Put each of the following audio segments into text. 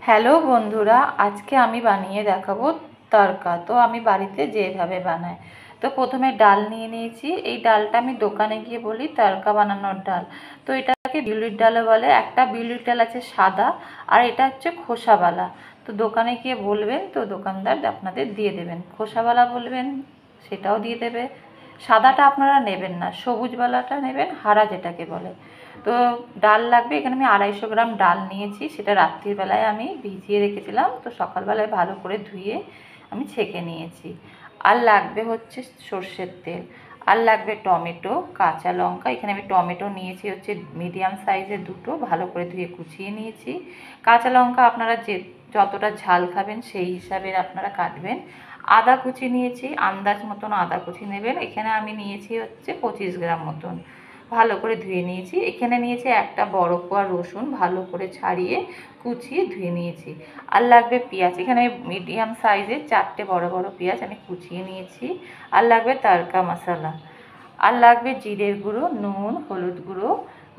Hello বন্ধুরা, আজকে আমি বানিয়ে দেখাবো তড়কা। তো আমি বাড়িতে যেভাবে বানাই, তো প্রথমে ডাল নিয়ে নিয়েছি। এই ডালটা আমি দোকানে গিয়ে বলি তড়কা বানানোর ডাল। তো এটাকে বিউলির ডালও বলে। একটা বিউলির ডাল আছে সাদা, আর এটা হচ্ছে খোসাওয়ালা। তো দোকানে গিয়ে বলবেন, তো দোকানদার আপনাদের দিয়ে দেবেন। খোসাওয়ালা বলবেন, সেটাও দিয়ে দেবে। সাদাটা আপনারা নেবেন না, সবুজওয়ালাটা নেবেন, হারা যেটাকে বলে। তো ডাল লাগবে, এখানে আমি 250 গ্রাম ডাল নিয়েছি। সেটা রাত্রিবেলায় আমি ভিজিয়ে রেখেছিলাম, তো সকালবেলায় ভালো করে ধুয়ে আমি ছেঁকে নিয়েছি। আর লাগবে হচ্ছে সর্ষের তেল, আর লাগবে টমেটো, কাঁচা লঙ্কা। এখানে আমি টমেটো নিয়েছি হচ্ছে মিডিয়াম সাইজের দুটো, ভালো করে ধুয়ে কুচিয়ে নিয়েছি। কাঁচা লঙ্কা আপনারা যতটা ঝাল খাবেন সেই হিসাবে আপনারা কাটবেন। আদা কুচি নিয়েছি, আন্দাজ মতন আদা কুচি নেবেন। এখানে আমি নিয়েছি হচ্ছে 25 গ্রাম মতন, ভালো করে ধুয়ে নিয়েছি। এখানে নিয়েছি একটা বড় কোয়া রসুন, ভালো করে ছাড়িয়ে কুচিয়ে ধুয়ে নিয়েছি। আর লাগবে পেঁয়াজ, এখানে মিডিয়াম সাইজের 4টে বড় বড় পেঁয়াজ আমি কুচিয়ে নিয়েছি। আর লাগবে তড়কা মশলা, আর লাগবে জিরের গুঁড়ো, নুন, হলুদ গুঁড়ো,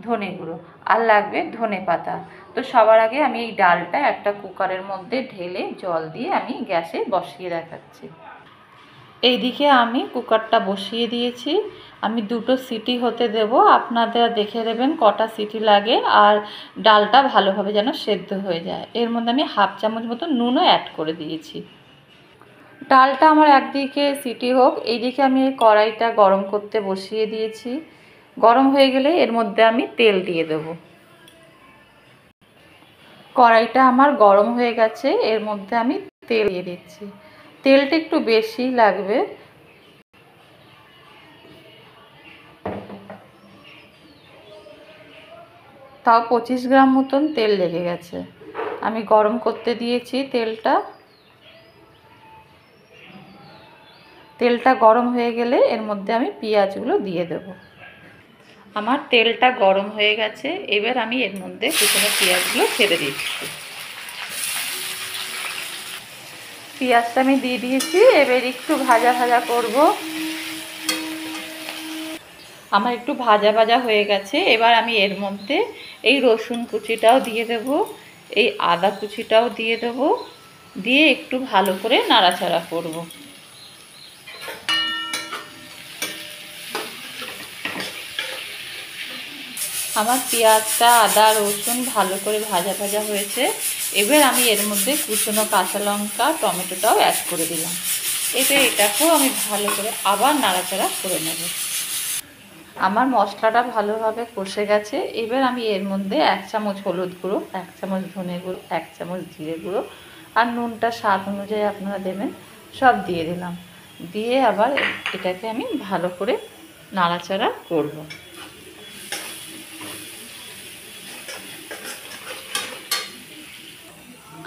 ধনে গুঁড়ো, আর লাগবে ধনে পাতা। তো সবার আগে আমি এই ডালটা একটা কুকারের মধ্যে ঢেলে জল দিয়ে আমি গ্যাসে বসিয়ে রাখাচ্ছি। এইদিকে আমি কুকারটা বসিয়ে দিয়েছি। আমি 2টো সিটি হতে দেব। আপনারা দেখে দেবেন কটা সিটি লাগে, আর ডালটা ভালোভাবে যেন সেদ্ধ হয়ে যায়। এর মধ্যে আমি 1/2 চামচ মতো নুনও অ্যাড করে দিয়েছি। ডালটা আমার একদিকে সিটি হোক, এইদিকে আমি এই কড়াইটা গরম করতে বসিয়ে দিয়েছি। গরম হয়ে গেলে এর মধ্যে আমি তেল দিয়ে দেব। কড়াইটা আমার গরম হয়ে গেছে, এর মধ্যে আমি তেল দিয়ে দিচ্ছি। তেলটা একটু বেশি লাগবে। তাও 25 গ্রাম মতন তেল লেগে গেছে। আমি গরম করতে দিয়েছি তেলটা। তেলটা গরম হয়ে গেলে এর মধ্যে আমি পেঁয়াজগুলো দিয়ে দেব। আমার তেলটা গরম হয়ে গেছে, এবার আমি এর মধ্যে কুচনো পেঁয়াজগুলো ছেড়ে দিচ্ছি। পেঁয়াজটা আমি দিয়ে দিয়েছি, এবার একটু ভাজা ভাজা করব। আমার একটু ভাজা ভাজা হয়ে গেছে। এবার আমি এর মধ্যে এই রসুন কুচিটাও দিয়ে দেব, এই আদা কুচিটাও দিয়ে দেব, দিয়ে একটু ভালো করে নাড়াচাড়া করব। আমার পেঁয়াজটা, আদা, রসুন ভালো করে ভাজা ভাজা হয়েছে। এবার আমি এর মধ্যে কুচনো কাঁচা লঙ্কা, টমেটোটাও অ্যাড করে দিলাম। এবার এটাকেও আমি ভালো করে আবার নাড়াচাড়া করে নেব। আমার মশলাটা ভালোভাবে কষে গেছে। এবার আমি এর মধ্যে 1 চামচ হলুদ গুঁড়ো, 1 চামচ ধনে গুঁড়ো, 1 চামচ জিরে গুঁড়ো, আর নুনটা স্বাদ অনুযায়ী আপনারা দেবেন, সব দিয়ে দিলাম। দিয়ে আবার এটাকে আমি ভালো করে নাড়াচাড়া করব।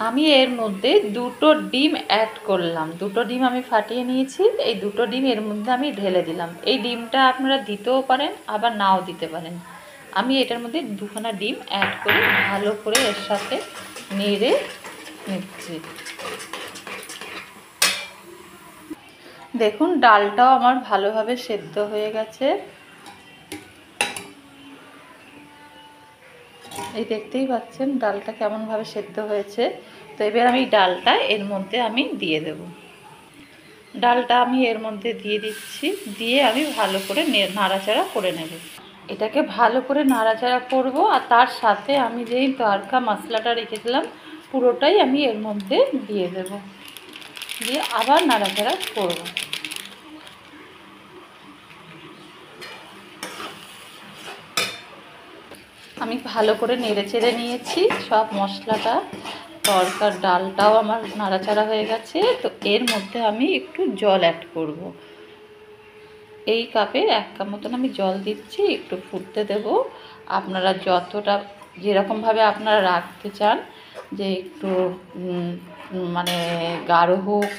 আমি এর মধ্যে 2টো ডিম অ্যাড করলাম। 2টো ডিম আমি ফাটিয়ে নিয়েছি, এই 2টো ডিম এর মধ্যে আমি ঢেলে দিলাম। এই ডিমটা আপনারা দিতেও পারেন, আবার নাও দিতে পারেন। আমি এটার মধ্যে 2খানা ডিম অ্যাড করে ভালো করে এর সাথে নেড়ে নিচ্ছি। দেখুন ডালটাও আমার ভালোভাবে সেদ্ধ হয়ে গেছে। এই দেখতেই পাচ্ছেন ডালটা কেমনভাবে সেদ্ধ হয়েছে। তো এবার আমি ডালটা এর মধ্যে আমি দিয়ে দেব। ডালটা আমি এর মধ্যে দিয়ে দিচ্ছি, দিয়ে আমি ভালো করে নাড়াচাড়া করে নেব। এটাকে ভালো করে নাড়াচাড়া করব, আর তার সাথে আমি যেই তড়কা মশলাটা রেখেছিলাম পুরোটাই আমি এর মধ্যে দিয়ে দেব, দিয়ে আবার নাড়াচাড়া করব। আমি ভালো করে নেড়ে চেড়ে নিয়েছি সব মশলাটা। তড়কার ডালটাও আমার নাড়াচাড়া হয়ে গেছে। তো এর মধ্যে আমি একটু জল অ্যাড করব। এই কাপে 1 কাপ মতন আমি জল দিচ্ছি, একটু ফুটতে দেব। আপনারা যতটা যেরকমভাবে আপনারা রাখতে চান, যে একটু মানে গাঢ় হোক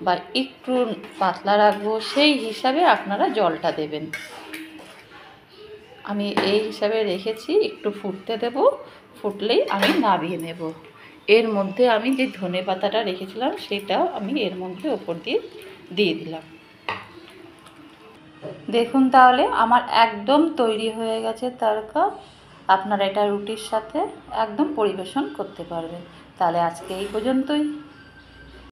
বা একটু পাতলা রাখবো, সেই হিসাবে আপনারা জলটা দেবেন। আমি এই হিসাবে রেখেছি, একটু ফুটতে দেব। ফুটলেই আমি নামিয়ে নেব। এর মধ্যে আমি যে ধনে পাতাটা রেখেছিলাম সেটাও আমি এর মধ্যে ওপর দিয়ে দিয়ে দিলাম। দেখুন তাহলে আমার একদম তৈরি হয়ে গেছে তড়কা। আপনারা এটা রুটির সাথে একদম পরিবেশন করতে পারবেন। তাহলে আজকে এই পর্যন্তই।